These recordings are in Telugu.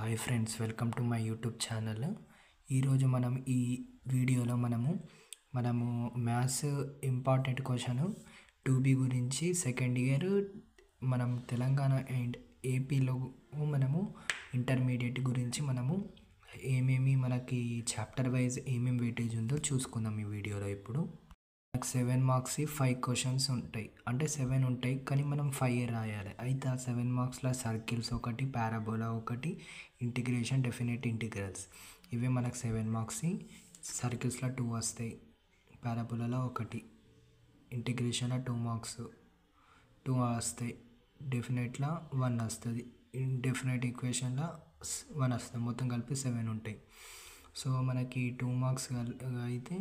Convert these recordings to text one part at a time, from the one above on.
Hi friends, welcome to my YouTube channel. ఈరోజు మనం ఈ వీడియోలో మనము మ్యాథ్స్ ఇంపార్టెంట్ క్వశ్చన్ 2B గురించి సెకండ్ ఇయర్ మనం తెలంగాణ అండ్ ఏపీలో మనము ఇంటర్మీడియట్ గురించి ఏమేమి మనకి చాప్టర్ వైజ్ ఏమేమి వెయిటేజ్ ఉందో చూసుకుందాం ఈ వీడియోలో. ఇప్పుడు నాకు 7 మార్క్స్ 5 క్వశ్చన్స్ ఉంటాయి, అంటే 7 ఉంటాయి కానీ మనం 5 రాయాలి. అయితే ఆ 7 మార్క్స్లో సర్కిల్స్ ఒకటి, పారాబోలా ఒకటి, ఇంటిగ్రేషన్, డెఫినెట్ ఇంటిగ్రల్స్, ఇవే మనకు 7 మార్క్స్. సర్కిల్స్లో 2 వస్తాయి, పారాబోలాలో ఒకటి, ఇంటిగ్రేషన్లో 2 మార్క్స్ 2 వస్తాయి, డెఫినెట్లో 1 వస్తుంది, డెఫినెట్ ఈక్వేషన్లో 1 వస్తుంది, మొత్తం కలిపి 7 ఉంటాయి. సో మనకి 2 మార్క్స్ అయితే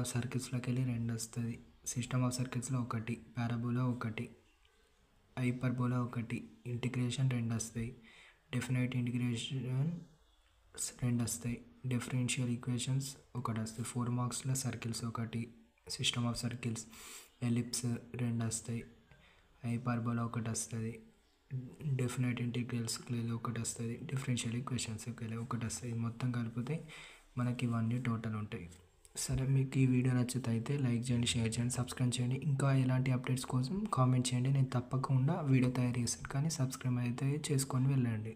సర్కిల్స్లోకి వెళ్ళి 2 వస్తుంది, సిస్టమ్ ఆఫ్ సర్కిల్స్లో ఒకటి, పారాబోలా ఒకటి, హైపర్బోలా ఒకటి, ఇంటిగ్రేషన్ 2 వస్తాయి, డెఫినెట్ ఇంటిగ్రేషన్ 2 వస్తాయి, డిఫరెన్షియల్ ఈక్వేషన్స్ ఒకటి వస్తాయి. 4 మార్క్స్లో సర్కిల్స్ ఒకటి, సిస్టమ్ ఆఫ్ సర్కిల్స్, ఎలిప్స్ 2 వస్తాయి, హైపర్బోలా ఒకటి వస్తుంది, డెఫినెట్ ఇంటిగ్రల్స్ ఒకటి వస్తుంది, డిఫరెన్షియల్ ఈక్వేషన్స్ ఒకటి వస్తుంది. మొత్తం కలిపితే మనకి ఇవన్నీ టోటల్ ఉంటాయి. సరే, మీకు ఈ వీడియో నచ్చితే లైక్ చేయండి, షేర్ చేయండి, సబ్స్క్రైబ్ చేయండి. ఇంకా ఎలాంటి అప్డేట్స్ కోసం కామెంట్ చేయండి, నేను తప్పకుండా వీడియో తయారు చేస్తాను, కానీ సబ్స్క్రైబ్ అయితే చేసుకొని వెళ్ళండి.